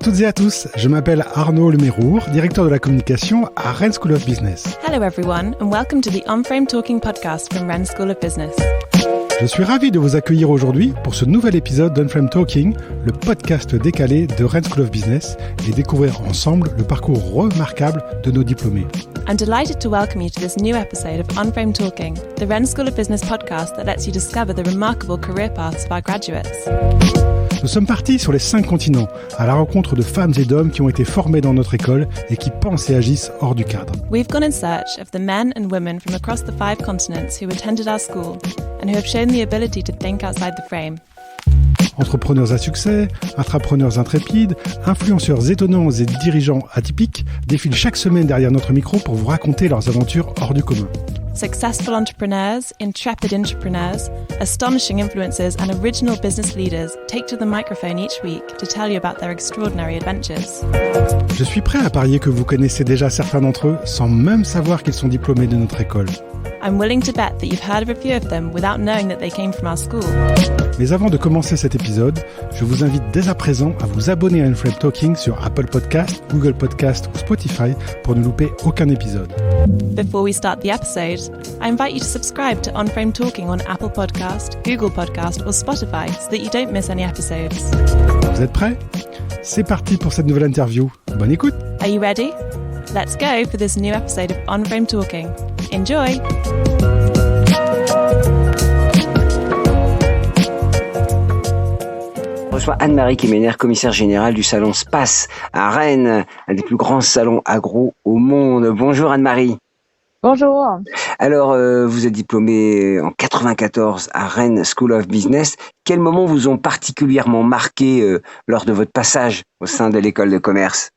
toutes et à tous, je m'appelle Arnaud Lemérour, directeur de la communication à Rennes School of Business. Hello everyone and welcome to the On-Frame Talking podcast from Rennes School of Business. Je suis ravi de vous accueillir aujourd'hui pour ce nouvel épisode d'On-Frame Talking, le podcast décalé de Rennes School of Business, et découvrir ensemble le parcours remarquable de nos diplômés. I'm delighted to welcome you to this new episode of On-Frame Talking, the Rennes School of Business podcast that lets you discover the remarkable career paths of our graduates. Nous sommes partis sur les 5 continents, à la rencontre de femmes et d'hommes qui ont été formés dans notre école et qui pensent et agissent hors du cadre. We've gone in search of the men and women from across the 5 continents who attended our school and who have shown the ability to think outside the frame. Entrepreneurs à succès, intrapreneurs intrépides, influenceurs étonnants et dirigeants atypiques défilent chaque semaine derrière notre micro pour vous raconter leurs aventures hors du commun. Successful entrepreneurs, intrepid entrepreneurs, astonishing influencers and original business leaders take to the microphone each week to tell you about their extraordinary adventures. Je suis prêt à parier que vous connaissez déjà certains d'entre eux sans même savoir qu'ils sont diplômés de notre école. I'm willing to bet that you've heard of a few of them without knowing that they came from our school. Mais avant de commencer cet épisode, je vous invite dès à présent à vous abonner à On-Frame Talking sur Apple Podcast, Google Podcast ou Spotify pour ne louper aucun épisode. Before we start the episode, I invite you to subscribe to On-Frame Talking on Apple Podcast, Google Podcast or Spotify so that you don't miss any episodes. Vous êtes prêts ? C'est parti pour cette nouvelle interview. Bonne écoute ! Are you ready? Let's go for this new episode of On-Frame Talking. Enjoy! Je reçois Anne-Marie Kemener, commissaire générale du salon SPACE à Rennes, un des plus grands salons agro au monde. Bonjour Anne-Marie. Bonjour. Alors, vous êtes diplômée en 94 à Rennes School of Business. Quels moments vous ont particulièrement marqué lors de votre passage au sein de l'école de commerce ?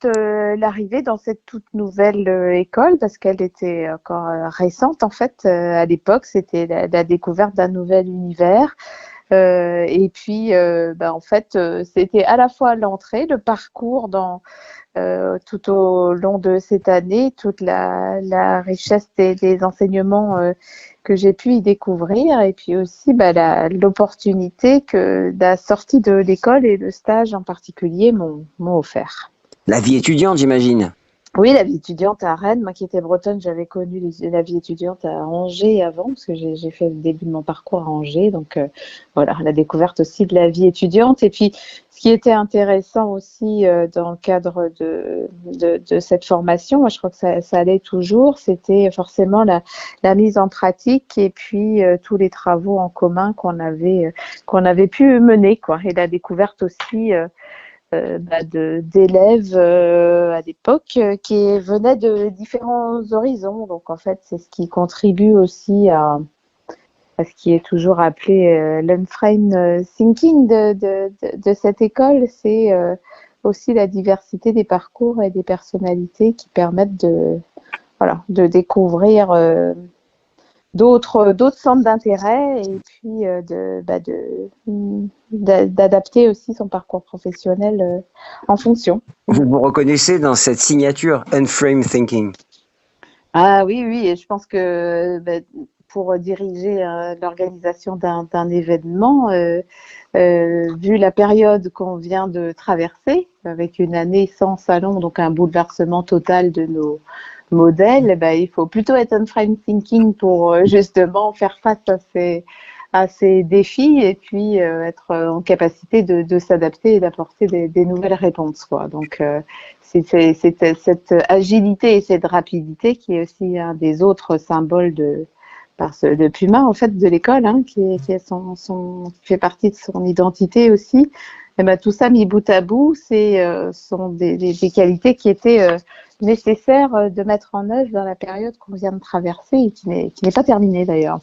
L'arrivée dans cette toute nouvelle école, parce qu'elle était encore récente en fait, à l'époque, c'était la découverte d'un nouvel univers. Et puis, en fait, c'était à la fois l'entrée, le parcours tout au long de cette année, toute la richesse des enseignements que j'ai pu y découvrir, et puis aussi l'opportunité que la sortie de l'école et le stage en particulier m'ont offert. La vie étudiante, j'imagine. Oui, la vie étudiante à Rennes. Moi qui étais bretonne, j'avais connu la vie étudiante à Angers avant, parce que j'ai fait le début de mon parcours à Angers. Donc voilà, la découverte aussi de la vie étudiante. Et puis, ce qui était intéressant aussi dans le cadre de cette formation, moi je crois que ça allait toujours, c'était forcément la mise en pratique et puis tous les travaux en commun qu'on avait pu mener, quoi. Et la découverte aussi d'élèves à l'époque qui venaient de différents horizons. Donc en fait, c'est ce qui contribue aussi à ce qui est toujours appelé l'on-frame thinking de cette école. C'est aussi la diversité des parcours et des personnalités qui permettent de découvrir d'autres centres d'intérêt et puis d'adapter aussi son parcours professionnel en fonction. Vous vous reconnaissez dans cette signature On-Frame Thinking ? Ah oui, et je pense que pour diriger l'organisation d'un événement, vu la période qu'on vient de traverser, avec une année sans salon, donc un bouleversement total de nos modèles, il faut plutôt être on-frame thinking pour justement faire face à ces défis et puis être en capacité de s'adapter et d'apporter des nouvelles réponses, quoi. Donc c'est cette agilité et cette rapidité qui est aussi un des autres symboles de Puma en fait de l'école, qui fait partie de son identité aussi. Et tout ça mis bout à bout, sont des qualités qui étaient nécessaires de mettre en œuvre dans la période qu'on vient de traverser et qui n'est pas terminée d'ailleurs.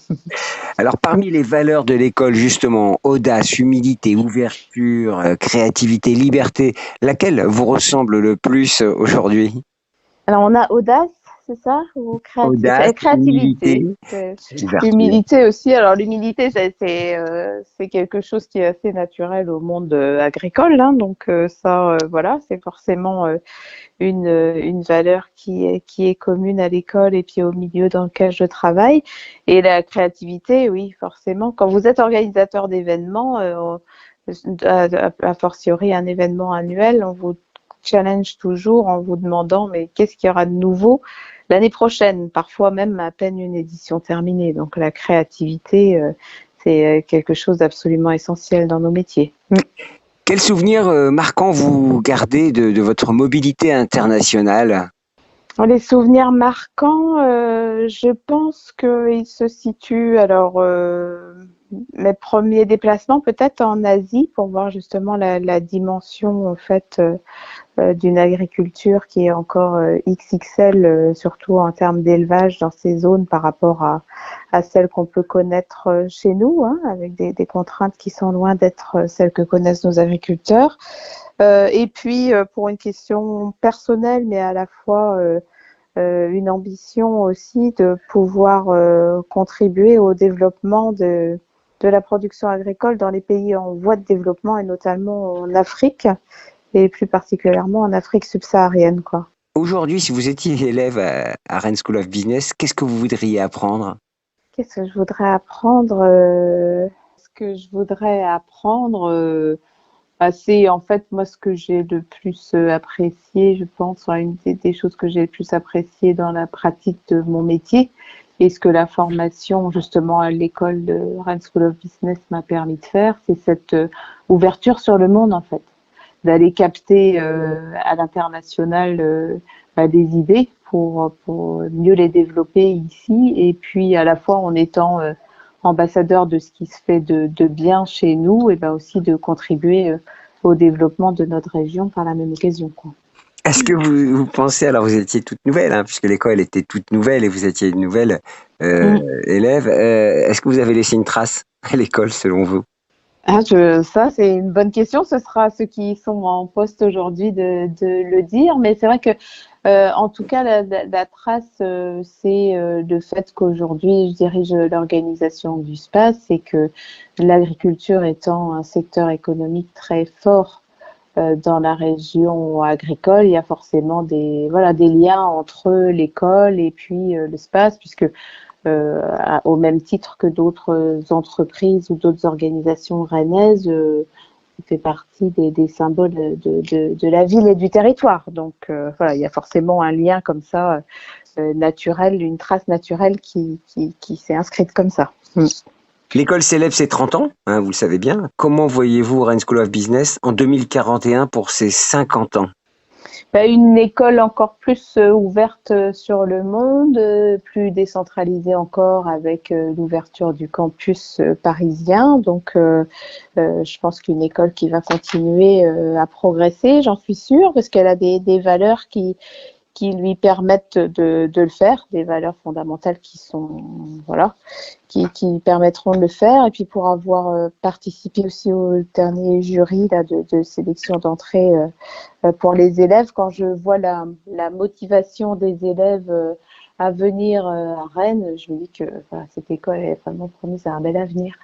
Alors parmi les valeurs de l'école justement, audace, humilité, ouverture, créativité, liberté, laquelle vous ressemble le plus aujourd'hui ? Alors on a audace, c'est ça, ou créativité. Humilité aussi. Alors l'humilité, c'est quelque chose qui est assez naturel au monde agricole, donc voilà, c'est forcément une valeur qui est commune à l'école et puis au milieu dans lequel je travaille. Et la créativité, oui, forcément. Quand vous êtes organisateur d'événements, a fortiori un événement annuel, on vous challenge toujours en vous demandant mais qu'est-ce qu'il y aura de nouveau l'année prochaine, parfois même à peine une édition terminée. Donc la créativité, c'est quelque chose d'absolument essentiel dans nos métiers. Quel souvenir marquant vous gardez de votre mobilité internationale ? Les souvenirs marquants, je pense qu'ils se situent, mes premiers déplacements peut-être en Asie pour voir justement la dimension en fait d'une agriculture qui est encore XXL, surtout en termes d'élevage dans ces zones par rapport à celles qu'on peut connaître chez nous, avec des contraintes qui sont loin d'être celles que connaissent nos agriculteurs. Et puis pour une question personnelle, mais à la fois une ambition aussi de pouvoir contribuer au développement de la production agricole dans les pays en voie de développement et notamment en Afrique et plus particulièrement en Afrique subsaharienne, quoi. Aujourd'hui, si vous étiez élève à Rennes School of Business, qu'est-ce que vous voudriez apprendre ? Qu'est-ce que je voudrais apprendre c'est en fait moi ce que j'ai le plus apprécié, je pense, une des choses que j'ai le plus apprécié dans la pratique de mon métier et ce que la formation justement à l'école de Rennes School of Business m'a permis de faire, c'est cette ouverture sur le monde en fait, d'aller capter à l'international des idées pour mieux les développer ici et puis à la fois en étant ambassadeur de ce qui se fait de bien chez nous et aussi de contribuer au développement de notre région par la même occasion, quoi. Est-ce que vous pensez, alors vous étiez toute nouvelle, puisque l'école était toute nouvelle et vous étiez une nouvelle élève, est-ce que vous avez laissé une trace à l'école selon vous ? Ça, c'est une bonne question. Ce sera à ceux qui sont en poste aujourd'hui de le dire. Mais c'est vrai que, en tout cas, la trace, c'est le fait qu'aujourd'hui, je dirige l'organisation du SPAS et que l'agriculture étant un secteur économique très fort dans la région agricole, il y a forcément des liens entre l'école et puis le SPAS, puisque au même titre que d'autres entreprises ou d'autres organisations rennaises, fait partie des symboles de la ville et du territoire. Donc il y a forcément un lien comme ça, naturel, une trace naturelle qui s'est inscrite comme ça. L'école célèbre ses 30 ans, vous le savez bien. Comment voyez-vous Rennes School of Business en 2041 pour ses 50 ans ? Une école encore plus ouverte sur le monde, plus décentralisée encore avec l'ouverture du campus parisien. Donc, je pense qu'une école qui va continuer à progresser, j'en suis sûre, parce qu'elle a des valeurs qui lui permettent de le faire, des valeurs fondamentales qui permettront de le faire. Et puis pour avoir participé aussi au dernier jury de sélection d'entrée pour les élèves, quand je vois la motivation des élèves à venir à Rennes, je me dis que cette école est vraiment promise à un bel avenir.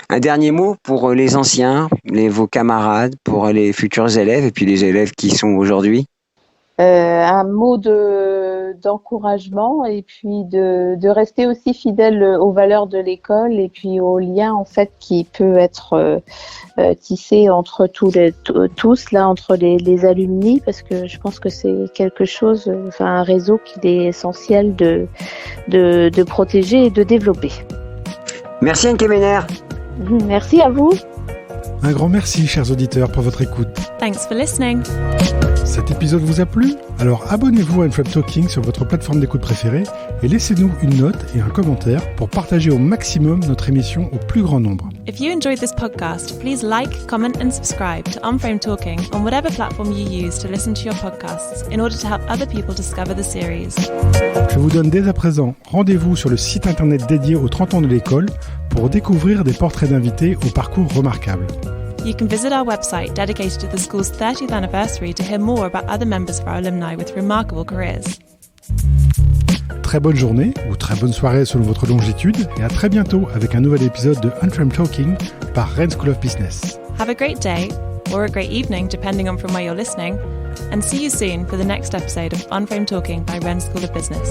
Un dernier mot pour les anciens, vos camarades, pour les futurs élèves et puis les élèves qui sont aujourd'hui ? Un mot d'encouragement et puis de rester aussi fidèle aux valeurs de l'école et puis au lien en fait qui peut être tissé entre entre les alumni, parce que je pense que c'est quelque chose, un réseau qu'il est essentiel de protéger et de développer. Merci Anne Kemener. Merci à vous. Un grand merci, chers auditeurs, pour votre écoute. Thanks for listening. Cet épisode vous a plu ? Alors abonnez-vous à Unframed Talking sur votre plateforme d'écoute préférée et laissez-nous une note et un commentaire pour partager au maximum notre émission au plus grand nombre. If you enjoyed this podcast, please like, comment and subscribe to Unframed Talking on whatever platform you use to listen to your podcasts in order to help other people discover the series. Je vous donne dès à présent rendez-vous sur le site internet dédié aux 30 ans de l'école pour découvrir des portraits d'invités au parcours remarquable. You can visit our website dedicated to the school's 30th anniversary to hear more about other members of our alumni with remarkable careers. Très bonne journée ou très bonne soirée selon votre longitude et à très bientôt avec un nouvel épisode de Unframed Talking par Rennes School of Business. Have a great day or a great evening depending on from where you're listening, and see you soon for the next episode of Unframed Talking by Rennes School of Business.